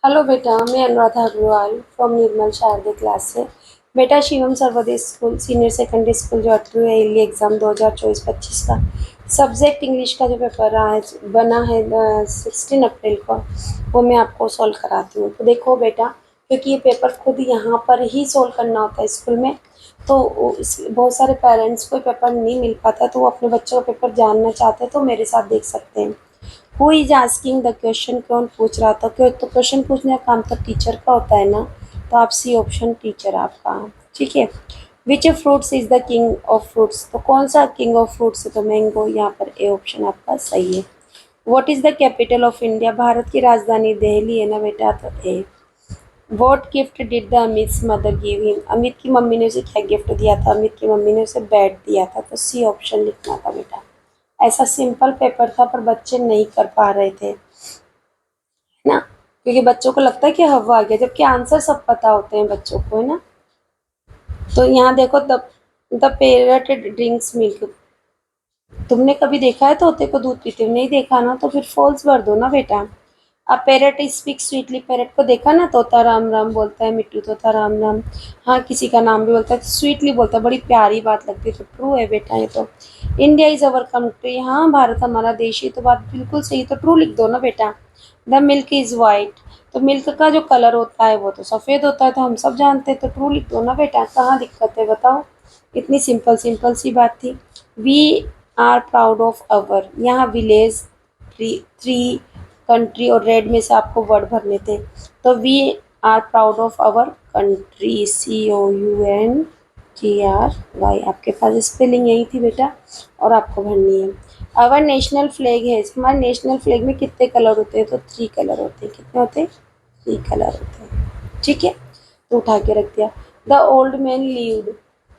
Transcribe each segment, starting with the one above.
Hello बेटा, मैं Anuradha Agarwal from Nirmal Sharde class से। बेटा, Shivam Sarvodaya school senior secondary school जो 8वीं एली एग्ज़ाम 2024-25 का सब्जेक्ट इंग्लिश का जो पेपर रहा है बना है 16 अप्रैल को, वो मैं आपको सॉल्व कराती हूँ। तो देखो बेटा, क्योंकि ये पेपर खुद यहाँ पर ही सॉल्व करना होता है स्कूल में, तो बहुत सारे पेरेंट्स को पेपर नहीं मिल पाता, तो वो अपने बच्चों का पेपर जानना चाहते हैं तो मेरे साथ देख सकते हैं। Who is asking the question, कौन पूछ रहा था? क्यों तो क्वेश्चन पूछने का काम तो टीचर का होता है ना, तो आप सी ऑप्शन टीचर आपका। ठीक है। Which fruits is the king of fruits, तो कौन सा किंग ऑफ फ्रूट्स है? तो मैंगो, यहाँ पर ए ऑप्शन आपका सही है। What is the capital of India, भारत की राजधानी दिल्ली है ना बेटा, तो A. What gift did the Amit mother give him, Amit की मम्मी ने उसे क्या गिफ्ट दिया था? अमित की मम्मी ने उसे बैट दिया था, तो सी ऑप्शन लिखना था बेटा। ऐसा सिंपल पेपर था पर बच्चे नहीं कर पा रहे थे, है ना, क्योंकि बच्चों को लगता है कि हवा आ गया, जबकि आंसर सब पता होते हैं बच्चों को, है ना। तो यहाँ देखो, द पेरट ड्रिंक्स मिल्क, तुमने कभी देखा है तोते को दूध पीते हुए? नहीं देखा ना, तो फिर फॉल्स भर दो ना बेटा। अब पैरट स्पीक स्वीटली, पैरट को देखा ना, तोता राम राम बोलता है, मिट्टू तोता राम राम। हाँ, किसी का नाम भी बोलता है, स्वीटली बोलता है, बड़ी प्यारी बात लगती है, तो ट्रू है बेटा ये तो। इंडिया इज अवर कंट्री, हाँ भारत हमारा देश है, तो बात बिल्कुल सही, तो ट्रू लिख दो ना बेटा। द मिल्क इज वाइट, तो मिल्क का जो कलर होता है वो तो सफ़ेद होता है, तो हम सब जानते हैं, तो ट्रू लिख दो ना बेटा। कहाँ दिक्कत है बताओ, इतनी सिंपल सिंपल सी बात थी। We are proud of our, यहाँ विलेज, थ्री थ्री कंट्री और रेड में से आपको वर्ड भरने थे, तो we are proud of our country, COUNTRY, आपके पास स्पेलिंग यही थी बेटा, और आपको भरनी है। आवर नेशनल फ्लैग है, हमारे नेशनल फ्लैग में कितने कलर होते हैं? तो 3 कलर होते हैं। कितने होते हैं? 3 कलर होते हैं। ठीक है, तो उठा के रख दिया। The old man levied,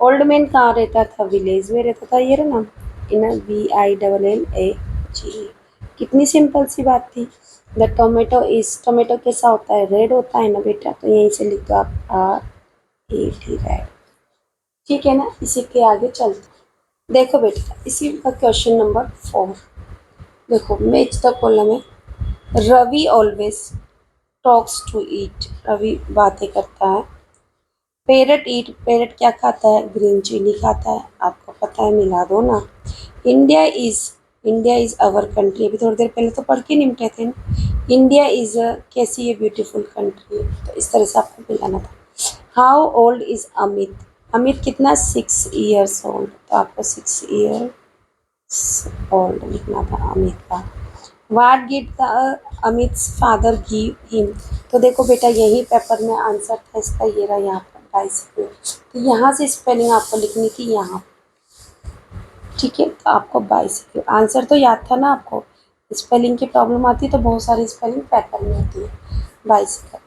old man कहाँ रहता था? विलेज में रहता था, ये रहा ना, इन VILLAG। कितनी सिंपल सी बात थी। द टोमेटो इज, टोमेटो कैसा होता है? रेड होता है ना बेटा, तो यहीं से लिख दो आप RAD, रेड। ठीक है ना, इसी के आगे चलते। देखो बेटा, इसी का क्वेश्चन नंबर 4, देखो मैच द कॉलम है। Ravi always talks to eat, Ravi बातें करता है। पेरट ईट, पेरट क्या खाता है? ग्रीन चिली खाता है, आपको पता है, मिला दो ना। India is, India is our country, अभी थोड़ी देर पहले तो पढ़ के निपटे थे ना। इंडिया इज कैसी है? ब्यूटीफुल कंट्री, तो इस तरह से आपको मिलाना था। How old is Amit, Amit कितना? 6 years ओल्ड, तो आपको 6 years ओल्ड लिखना था अमित का। What did the Amit's father give him, तो देखो बेटा, यही पेपर में आंसर था इसका, ये रहा यहाँ पर बाइसिकल, तो यहाँ से स्पेलिंग आपको लिखनी थी यहाँ। ठीक है, तो आपको बाइसिकल आंसर तो याद था ना आपको। स्पेलिंग की प्रॉब्लम आती है तो बहुत सारी स्पेलिंग पेपर में होती है। Bicycle.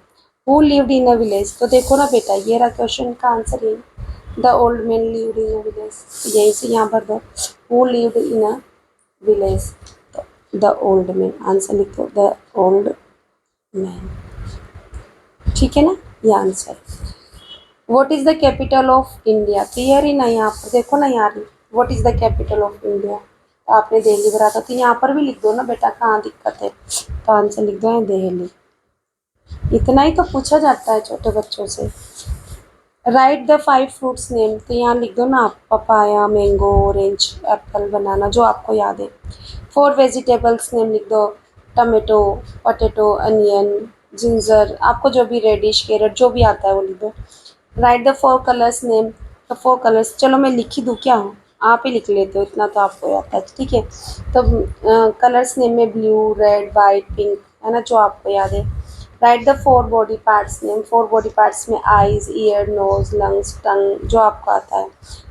Who lived in a village, तो देखो ना बेटा, ये रहा क्वेश्चन का आंसर ही। The old man lived in a village, तो यहीं से यहाँ भर दो। Who lived in a village, the old man, answer लिखो द ओल्ड मैन। ठीक है ना, ये answer. What is the capital of India, clear ही ना, यहाँ पर देखो ना यार, what is the capital of India, तो आपने दिल्ली भरा था, तो यहाँ पर भी लिख दो ना बेटा, कहाँ दिक्कत है, तो आंसर लिख दो है दिल्ली। इतना ही तो पूछा जाता है छोटे बच्चों से। राइट द 5 फ्रूट्स नेम, तो यहाँ लिख दो ना आप, पपाया, मैंगो, ऑरेंज, एप्पल, बनाना, जो आपको याद है। 4 वेजिटेबल्स नेम लिख दो, टमेटो, पोटैटो, अनियन, जिंजर, आपको जो भी, रेडिश, कैरेट, जो भी आता है वो लिख दो। राइट द 4 कलर्स नेम, तो 4 कलर्स, चलो मैं लिख ही दूँ क्या? आप ही लिख लेते हो, इतना तो आपको याद है। ठीक है, तो कलर्स नेम में ब्लू, रेड, वाइट, पिंक, है ना, जो आपको याद है। Right the 4 body parts name, 4 body parts में आईज, ईयर, नोज, लंग्स, टंग, जो आपको आता है।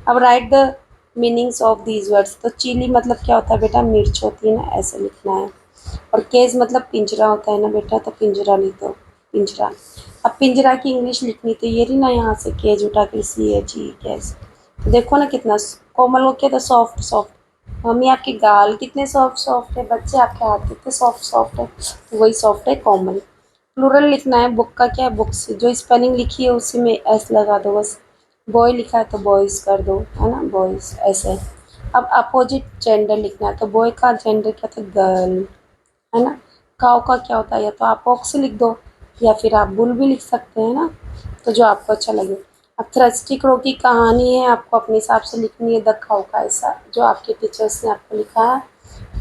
अब right the meanings of these words, तो चिली मतलब क्या होता है बेटा? मिर्च होती है ना, ऐसे लिखना है। और केज मतलब पिंजरा होता है ना बेटा, तो पिंजरा लिख दो, पिंजरा। अब पिंजरा की इंग्लिश लिखनी, तो ये रही ना, यहाँ से केज उठा के CAG, केज। तो देखो ना कितना कोमल हो गया, तो सॉफ्ट सॉफ्ट। मम्मी आपके गाल कितने सॉफ्ट सॉफ्ट है, बच्चे आपके हाथ कितने सॉफ्ट सॉफ्ट है, तो वही सॉफ्ट है, कोमल। प्लूरल लिखना है, बुक का क्या है? बुक्स, जो स्पेलिंग लिखी है उसी में S लगा दो बस। बॉय लिखा है तो बॉयज़ कर दो, है ना, बॉयज़ ऐसे। अब अपोजिट जेंडर लिखना है, तो बॉय का जेंडर क्या था? गर्ल, है ना। काऊ का क्या होता है? या तो आप ऑक्स लिख दो, या फिर आप बुल भी लिख सकते हैं ना, तो जो आपको अच्छा लगे। अब थ्रस्टी क्रो की कहानी है, आपको अपने हिसाब से लिखनी है। द खाओ का ऐसा जो आपके टीचर्स ने आपको लिखा है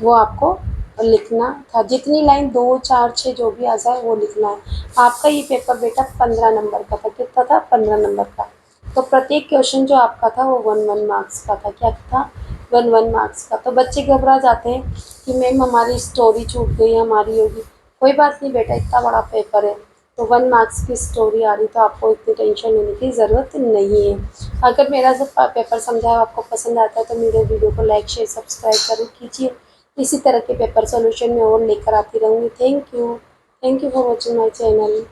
वो आपको लिखना था। जितनी लाइन 2, 4, 6 जो भी आ जाए वो लिखना है। आपका ये पेपर बेटा 15 नंबर का था। कितना था? 15 नंबर का। तो प्रत्येक क्वेश्चन जो आपका था वो 1-1 मार्क्स का था। क्या था? 1-1 मार्क्स का। तो बच्चे घबरा जाते हैं कि मैम हमारी स्टोरी छूट गई, हमारी होगी। कोई बात नहीं बेटा, इतना बड़ा पेपर है तो 1 मार्क्स की स्टोरी आ रही तो आपको इतनी टेंशन लेने की ज़रूरत नहीं है। अगर मेरा जो पेपर समझाया आपको पसंद आता है तो मेरे वीडियो को लाइक शेयर सब्सक्राइब ज़रूर कीजिए। इसी तरह के पेपर सॉल्यूशन मैं और लेकर आती रहूँगी। Thank you for watching my channel.